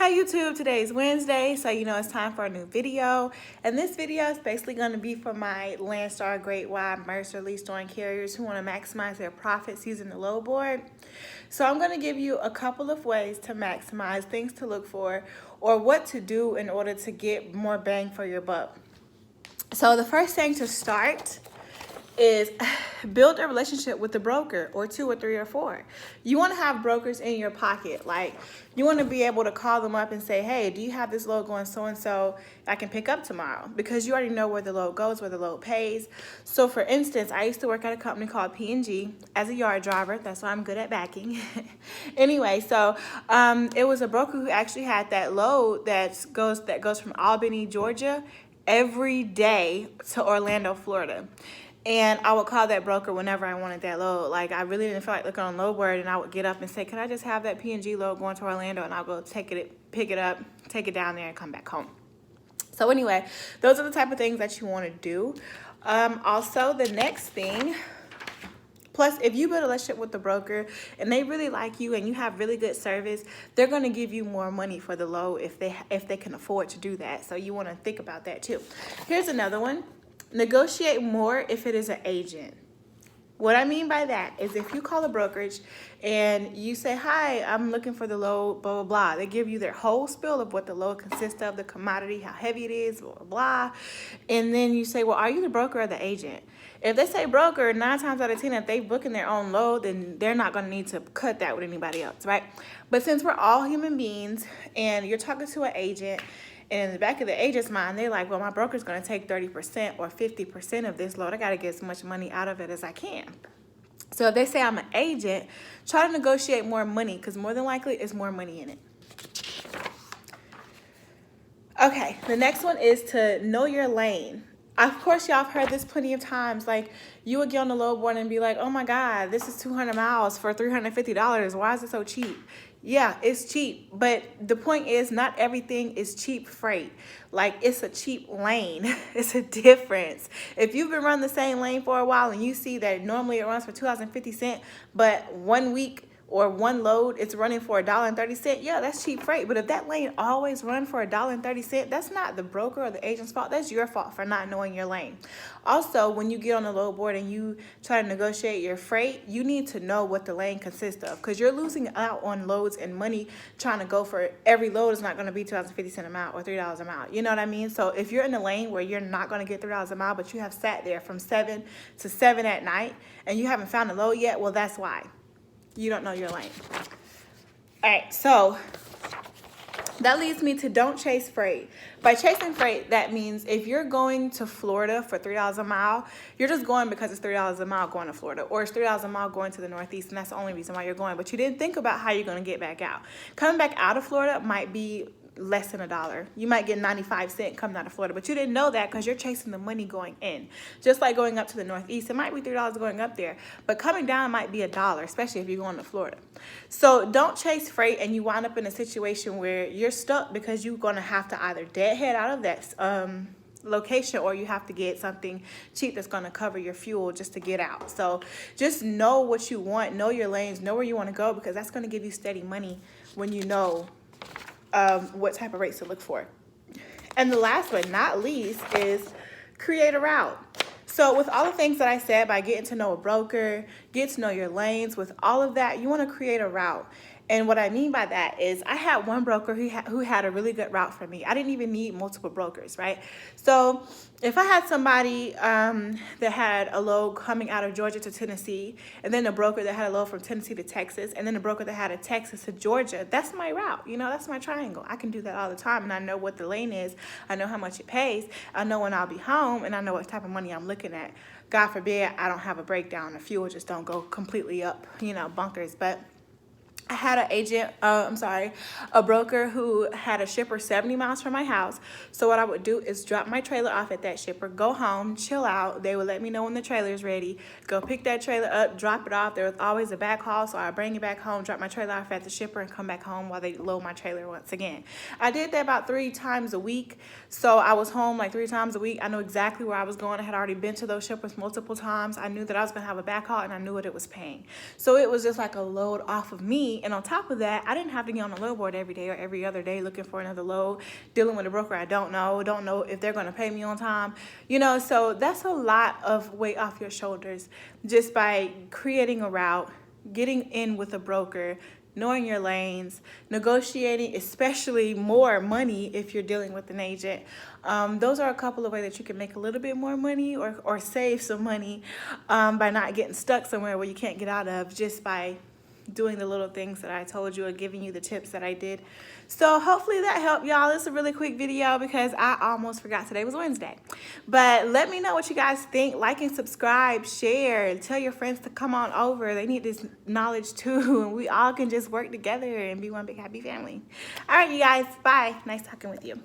Hi YouTube, today is Wednesday, so you know it's time for a new video. And this video is basically going to be for my Landstar, Greatwide, Mercer lease storing carriers who want to maximize their profits using the load board. So I'm going to give you a couple of ways to maximize, things to look for, or what to do in order to get more bang for your buck. So the first thing to start is build a relationship with the broker, or two or three or four. You want to have brokers in your pocket. Like, you want to be able to call them up and say, hey, do you have this load going so-and-so I can pick up tomorrow? Because you already know where the load goes, where the load pays. So for instance, I used to work at a company called P&G as a yard driver. That's why I'm good at backing. Anyway, so it was a broker who actually had that load that goes from Albany, Georgia, every day to Orlando, Florida. And I would call that broker whenever I wanted that load. Like, I really didn't feel like looking on load board, and I would get up and say, can I just have that P&G load going to Orlando? And I'll go pick it up, take it down there, and come back home. So anyway, those are the type of things that you want to do. Also, the next thing, plus, if you build a relationship with the broker and they really like you and you have really good service, they're going to give you more money for the load if they can afford to do that. So you want to think about that too. Here's another one. Negotiate more if it is an agent. What I mean by that is if you call a brokerage and you say, hi, I'm looking for the load, blah, blah, blah. They give you their whole spiel of what the load consists of, the commodity, how heavy it is, blah, blah, blah. And then you say, well, are you the broker or the agent? If they say broker, 9 times out of 10, if they booking their own load, then they're not going to need to cut that with anybody else, right? But since we're all human beings and you're talking to an agent, and in the back of the agent's mind, they're like, well, my broker's going to take 30% or 50% of this load. I got to get as much money out of it as I can. So if they say I'm an agent, try to negotiate more money, because more than likely it's more money in it. Okay, the next one is to know your lane. Of course, y'all have heard this plenty of times. Like, you would get on the load board and be like, oh my God, this is 200 miles for $350. Why is it so cheap? Yeah, it's cheap. But the point is, not everything is cheap freight. Like, it's a cheap lane. It's a difference. If you've been running the same lane for a while and you see that normally it runs for $2.50, but 1 week or one load, it's running for $1.30, yeah, that's cheap freight. But if that lane always run for $1.30, that's not the broker or the agent's fault. That's your fault for not knowing your lane. Also, when you get on the load board and you try to negotiate your freight, you need to know what the lane consists of, because you're losing out on loads and money trying to go for every load is not going to be 2.50 cents a mile or $3 a mile. You know what I mean? So if you're in a lane where you're not going to get $3 a mile, but you have sat there from 7 to 7 at night and you haven't found a load yet, well, that's why. You don't know your lane. All right, so that leads me to don't chase freight. By chasing freight, that means if you're going to Florida for $3 a mile, you're just going because it's $3 a mile going to Florida, or it's $3 a mile going to the Northeast, and that's the only reason why you're going. But you didn't think about how you're going to get back out. Coming back out of Florida might be less than $1. You might get 95 cents coming out of Florida, but you didn't know that because you're chasing the money going in. Just like going up to the Northeast, it might be $3 going up there, but coming down might be $1, especially if you're going to Florida. So don't chase freight and you wind up in a situation where you're stuck because you're going to have to either deadhead out of that location, or you have to get something cheap that's going to cover your fuel just to get out. So just know what you want, know your lanes, know where you want to go, because that's going to give you steady money when you know what type of rates to look for. And the last but not least is create a route. So with all the things that I said, by getting to know a broker, get to know your lanes, with all of that, you want to create a route. And what I mean by that is I had one broker who had a really good route for me. I didn't even need multiple brokers, right? So if I had somebody that had a load coming out of Georgia to Tennessee, and then a broker that had a load from Tennessee to Texas, and then a broker that had a Texas to Georgia, that's my route. You know, that's my triangle. I can do that all the time, and I know what the lane is. I know how much it pays. I know when I'll be home, and I know what type of money I'm looking at. God forbid I don't have a breakdown. The fuel just don't go completely up, you know, bunkers. But I had a broker who had a shipper 70 miles from my house. So what I would do is drop my trailer off at that shipper, go home, chill out. They would let me know when the trailer is ready, go pick that trailer up, drop it off. There was always a back haul, so I bring it back home, drop my trailer off at the shipper, and come back home while they load my trailer once again. I did that about 3 times a week. So I was home like 3 times a week. I knew exactly where I was going. I had already been to those shippers multiple times. I knew that I was going to have a back haul, and I knew what it was paying. So it was just like a load off of me me. And on top of that, I didn't have to get on the load board every day or every other day looking for another load, dealing with a broker I don't know if they're going to pay me on time. You know, so that's a lot of weight off your shoulders just by creating a route, getting in with a broker, knowing your lanes, negotiating, especially more money if you're dealing with an agent. Those are a couple of ways that you can make a little bit more money or save some money by not getting stuck somewhere where you can't get out of, just by doing the little things that I told you or giving you the tips that I did. So hopefully that helped, y'all. It's a really quick video because I almost forgot today was Wednesday. But let me know what you guys think. Like and subscribe, share, tell your friends to come on over. They need this knowledge too, and we all can just work together and be one big happy family. All right, you guys, bye. Nice talking with you.